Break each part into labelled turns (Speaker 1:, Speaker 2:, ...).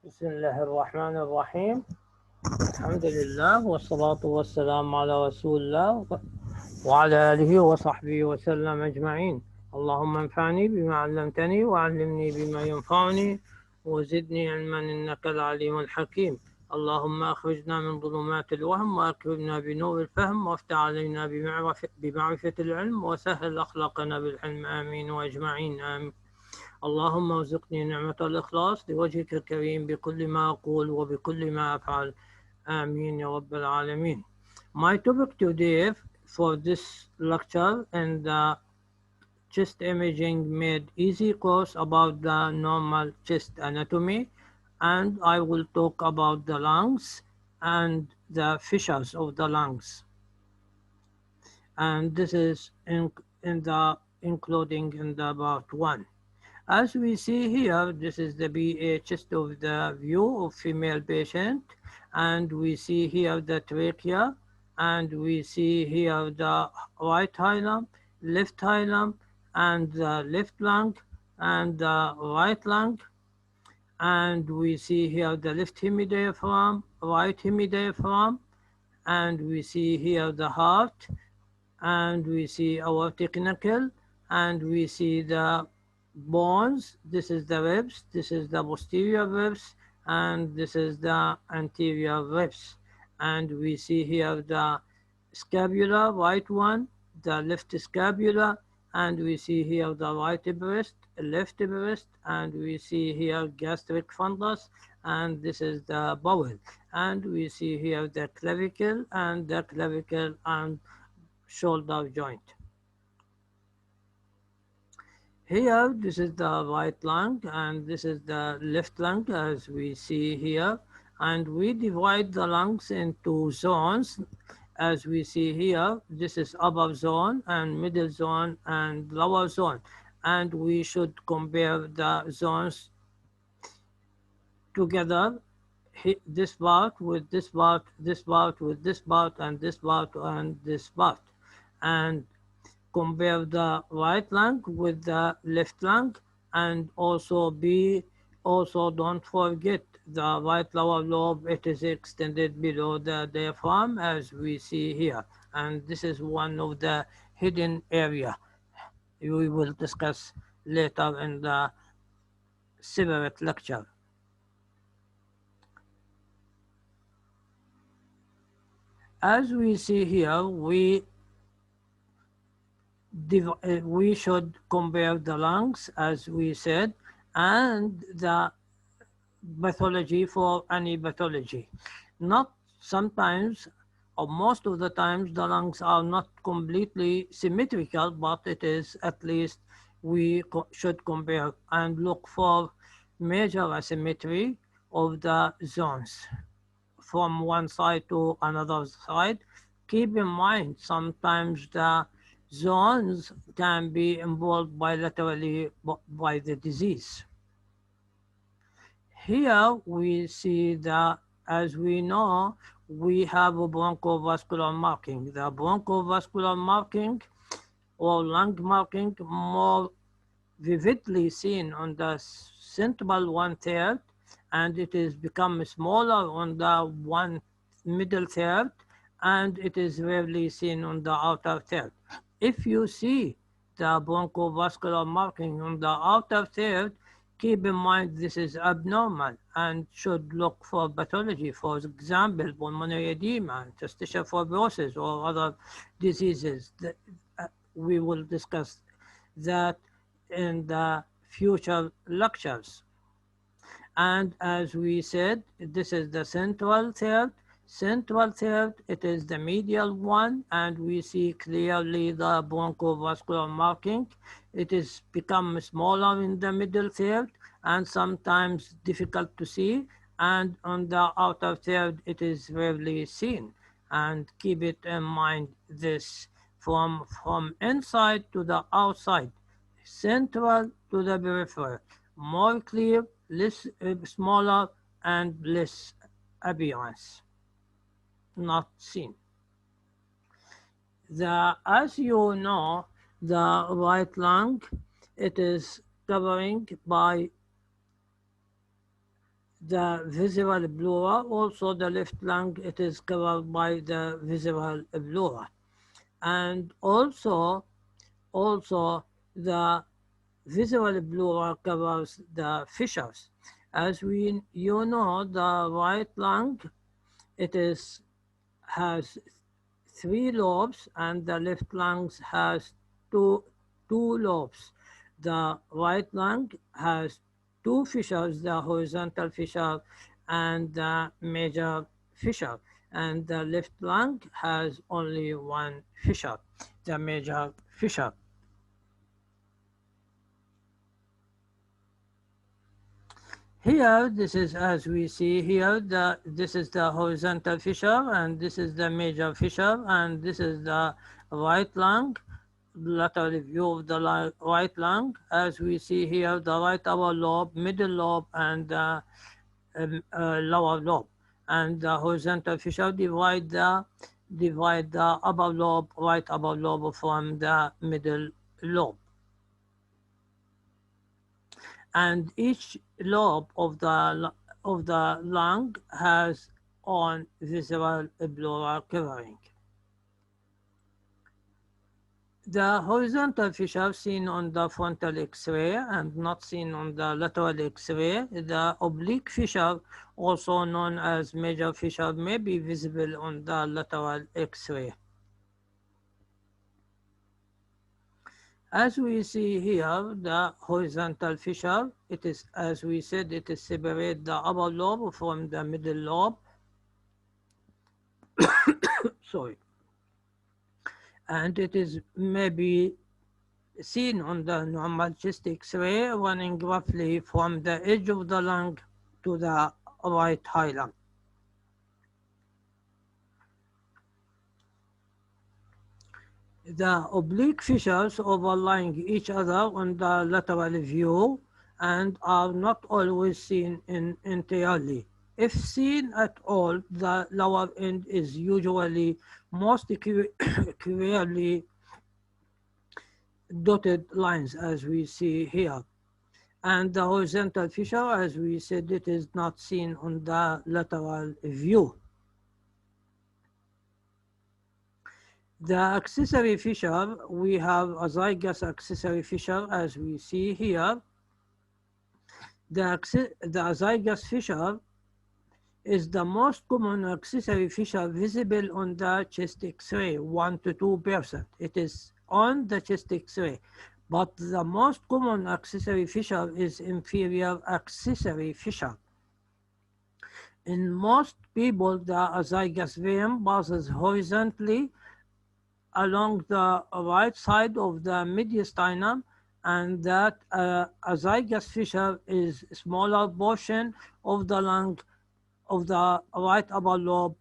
Speaker 1: بسم الله الرحمن الرحيم. الحمد لله والصلاة والسلام على رسول الله وعلى آله وصحبه وسلم أجمعين. اللهم انفعني بما علمتني وعلمني بما ينفعني وزدني علما إنك العليم الحكيم. اللهم أخرجنا من ظلمات الوهم وأكرمنا بنور الفهم وافتح علينا بمعرفة العلم وسهل أخلاقنا بالحلم آمين وأجمعين آمين. اللهم ارزقني نعمة الإخلاص لوجهك الكريم بكل ما أقول وبكل ما أفعل آمين يا رب العالمين. My topic today for this lecture and the chest imaging made easy course about the normal chest anatomy, and I will talk about the lungs and the fissures of the lungs, and this is including in the part 1. As we see here, this is the BA chest of the view of female patient, and we see here the trachea, and we see here the right hilum, left hilum, and the left lung, and the right lung, and we see here the left hemidiaphragm, right hemidiaphragm, and we see here the heart, and we see aortic knuckle, and we see the bones. This is the ribs, this is the posterior ribs, and this is the anterior ribs. And we see here the scapula, right one, the left scapula, and we see here the right breast, left breast, and we see here gastric fundus, and this is the bowel. And we see here the clavicle and the clavicle and shoulder joint. Here, this is the right lung and this is the left lung as we see here. And we divide the lungs into zones as we see here. This is upper zone and middle zone and lower zone. And we should compare the zones together, this part with this part, this part with this part, and this part and this part. And compare the right lung with the left lung, and also don't forget the right lower lobe. It is extended below the diaphragm as we see here, and this is one of the hidden area we will discuss later in the separate lecture. As we see here, we should compare the lungs, as we said, and the pathology for any pathology. Not sometimes, or most of the times, the lungs are not completely symmetrical, but it is at least we should compare and look for major asymmetry of the zones from one side to another side. Keep in mind, sometimes the zones can be involved bilaterally by the disease. Here we see that, as we know, we have a bronchovascular marking. The bronchovascular marking or lung marking more vividly seen on the central one-third, and it is become smaller on the middle third, and it is rarely seen on the outer third. If you see the bronchovascular marking on the outer third, keep in mind this is abnormal and should look for pathology, for example, pulmonary edema, interstitial fibrosis, or other diseases. We will discuss that in the future lectures. And as we said, this is the central third. Central third, it is the medial one, and we see clearly the bronchovascular marking. It is become smaller in the middle third and sometimes difficult to see, and on the outer third it is rarely seen. And keep it in mind, this from inside to the outside, central to the peripheral, more clear, less smaller, and less appearance, not seen. As you know, the right lung, it is covering by the visceral pleura. Also the left lung, it is covered by the visceral pleura. And also the visceral pleura covers the fissures. As you know, the right lung, it is has three lobes, and the left lung has two two lobes. The right lung has two fissures, the horizontal fissure and the major fissure, and the left lung has only one fissure, the major fissure. Here, this is, as we see here, this is the horizontal fissure, and this is the major fissure, and this is the right lung, lateral view of the right lung. As we see here, the right upper lobe, middle lobe, and the lower lobe. And the horizontal fissure divide the upper lobe, right upper lobe from the middle lobe. And each lobe of the lung has on visceral pleural covering. The horizontal fissure seen on the frontal X-ray and not seen on the lateral X-ray. The oblique fissure, also known as major fissure, may be visible on the lateral X-ray. As we see here, the horizontal fissure, it is, as we said, it is separate the upper lobe from the middle lobe. Sorry. And it is maybe seen on the normal chest X-ray running roughly from the edge of the lung to the right high lung. The oblique fissures overlying each other on the lateral view and are not always seen entirely. If seen at all, the lower end is usually most clearly dotted lines, as we see here. And the horizontal fissure, as we said, it is not seen on the lateral view. The accessory fissure, we have a zygous accessory fissure, as we see here. The zygous fissure is the most common accessory fissure visible on the chest X-ray, 1 to 2%. It is on the chest X-ray. But the most common accessory fissure is inferior accessory fissure. In most people, the azygous vein passes horizontally along the right side of the mediastinum, and that azygous fissure is a smaller portion of the lung of the right upper lobe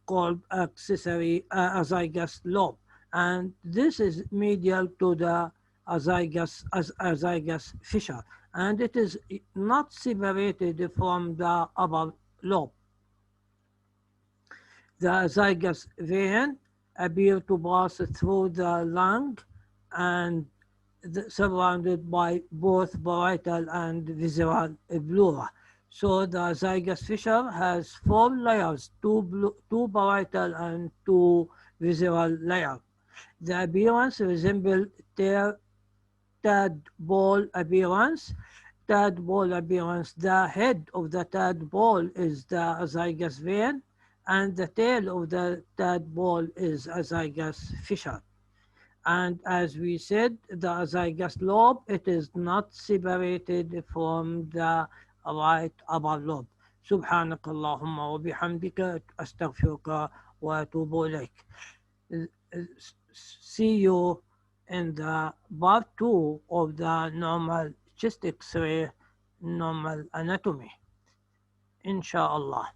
Speaker 1: called accessory azygous lobe. And this is medial to the azygous fissure, and it is not separated from the upper lobe. The azygous vein appear to pass through the lung and surrounded by both parietal and visceral pleura. So the zygous fissure has 4 layers, two parietal and 2 visceral layers. The appearance resembles tadpole appearance. Tadpole appearance. The head of the tadpole is the azygous vein, and the tail of the tadpole is azygous fissure. And as we said, the azygous lobe, it is not separated from the right upper lobe. سبحانك اللهم وبحمدك أستغفرك وأتوب إليك. See you in the part 2 of the normal chest X-ray, normal anatomy. Inshallah.